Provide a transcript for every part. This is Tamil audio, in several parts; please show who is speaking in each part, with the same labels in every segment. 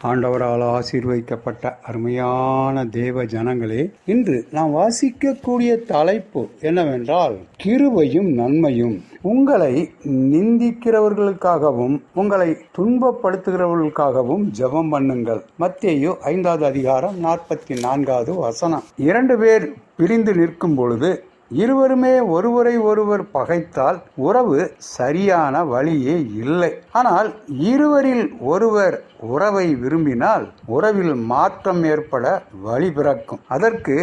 Speaker 1: ஆண்டவரால் ஆசீர்வதிக்கப்பட்ட அருமையான தேவ ஜனங்களே, இன்று நாம் வாசிக்கக்கூடிய தலைப்பு என்னவென்றால் கிருபையும் நன்மையும். உங்களை நிந்திக்கிறவர்களுக்காகவும் உங்களை துன்பப்படுத்துகிறவர்களுக்காகவும் ஜெபம் பண்ணுங்கள். மத்தேயு 5வது அதிகாரம் 44வது வசனம். 2 பேர் பிரிந்து நிற்கும் பொழுது இருவருமே ஒருவரை ஒருவர் பகைத்தால் உறவு சரியான வழியே இல்லை. ஆனால் இருவரில் ஒருவர் உறவை விரும்பினால் உறவில் மாற்றம் ஏற்பட வழி பிறக்கும். அதற்கு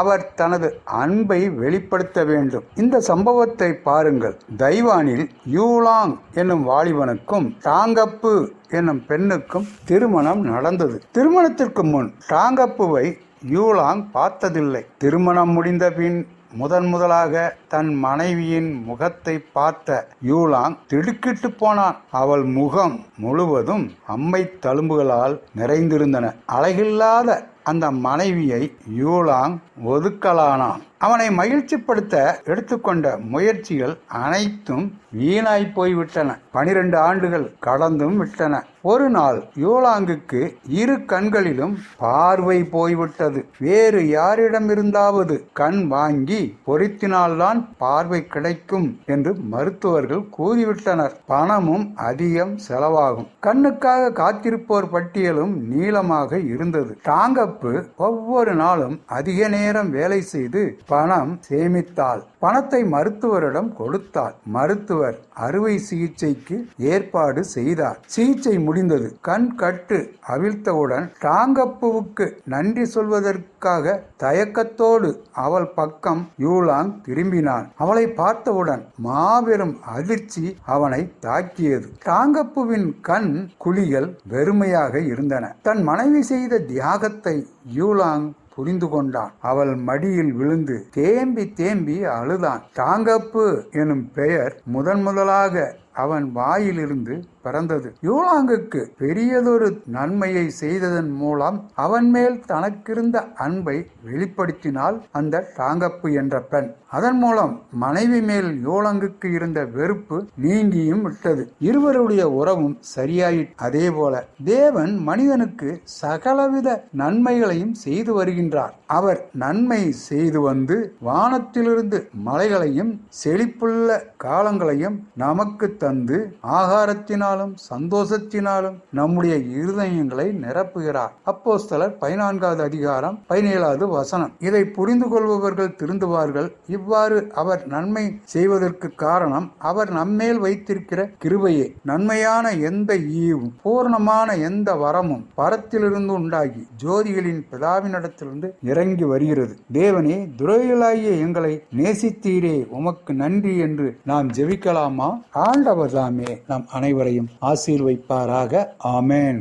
Speaker 1: அவர் தனது அன்பை வெளிப்படுத்த வேண்டும். இந்த சம்பவத்தை பாருங்கள். தைவானில் யூலாங் என்னும் வாலிபனுக்கும் டாங்கப்பு என்னும் பெண்ணுக்கும் திருமணம் நடந்தது. திருமணத்திற்கு முன் டாங்கப்புவை யூலாங் பார்த்ததில்லை. திருமணம் முடிந்த பின் முதலாக தன் மனைவியின் முகத்தை பார்த்த யூலாங் திடுக்கிட்டு போனான். அவள் முகம் முழுவதும் அம்மை தழும்புகளால் நிறைந்திருந்தன. அழகில்லாத அந்த மனைவியை யூலாங் ஒதுக்கலானான். அவனை மகிழ்ச்சிப்படுத்த எடுத்துக்கொண்ட முயற்சிகள் அனைத்தும் வீணாய் போய்விட்டன. 12 ஆண்டுகள் கடந்தும் விட்டன. ஒரு நாள் யூலாங்குக்கு 2 கண்களிலும் பார்வை போய்விட்டது. வேறு யாரிடமிருந்தாவது கண் வாங்கி பொருத்தினால்தான் பார்வை கிடைக்கும் என்று மருத்துவர்கள் கூறிவிட்டனர். பணமும் அதிகம் செலவாகும். கண்ணுக்காக காத்திருப்போர் பட்டியலும் நீளமாக இருந்தது. டாங்கப்பு ஒவ்வொரு நாளும் அதிக நேரம் வேலை செய்து பணம் சேமித்தாள். பணத்தை மருத்துவரிடம் கொடுத்தாள். மருத்துவர் அறுவை சிகிச்சைக்கு ஏற்பாடு செய்தார். சிகிச்சை முடிந்தது. கண் கட்டு அவிழ்த்தவுடன் டாங்கப்புவுக்கு நன்றி சொல்வதற்காக தயக்கத்தோடு அவள் பக்கம் யூலாங் திரும்பினான். அவளை பார்த்தவுடன் மாபெரும் அதிர்ச்சி அவனை தாக்கியது. டாங்கப்புவின் கண் குழிகள் வெறுமையாக இருந்தன. தன் மனைவி செய்த தியாகத்தை யூலாங் புரிந்து கொண்டான். அவள் மடியில் விழுந்து தேம்பி தேம்பி அழுதான். டாங்கப்பு எனும் பெயர் முதலாக அவன் வாயிலிருந்து பிறந்தது. யூலாங்குக்கு பெரியதொரு நன்மையை செய்ததன் மூலம் அவன் மேல் தனக்கிருந்த அன்பை வெளிப்படுத்தினாள் அந்த டாங்கப்பு என்ற பெண். அதன் மூலம் மனைவி மேல் யூலாங்குக்கு இருந்த வெறுப்பு நீங்கியும் விட்டது. இருவருடைய உறவும் சரியாயிற்று. அதே போல தேவன் மனிதனுக்கு சகலவித நன்மைகளையும் செய்து வருகின்றார். அவர் நன்மை செய்து வந்து வானத்திலிருந்து மலைகளையும் செழிப்புள்ள காலங்களையும் நமக்கு தந்து ஆகாரத்தினாலும் சந்தோஷத்தினாலும் நம்முடைய இருதயங்களை நிரப்புகிறார். அப்போஸ்தலர் 14வது அதிகாரம் 17வது வசனம். இதை புரிந்து கொள்பவர்கள் திருந்துவார்கள். இவ்வாறு அவர் நன்மை செய்வதற்கு காரணம் அவர் நம்மேல் வைத்திருக்கிற கிருபையே. நன்மையான எந்த ஈவும் பூர்ணமான எந்த வரமும் பரத்திலிருந்து உண்டாகி ஜோதிகளின் பிதாவினிடத்திலிருந்து இறங்கி வருகிறது. தேவனே, துரோகிகளாகிய எங்களை நேசித்தீரே, உமக்கு நன்றி என்று நாம் ஜெபிக்கலாமா? ஆண்டவர் தாமே நம் அனைவரையும் ஆசீர்வதிப்பாராக. ஆமென்.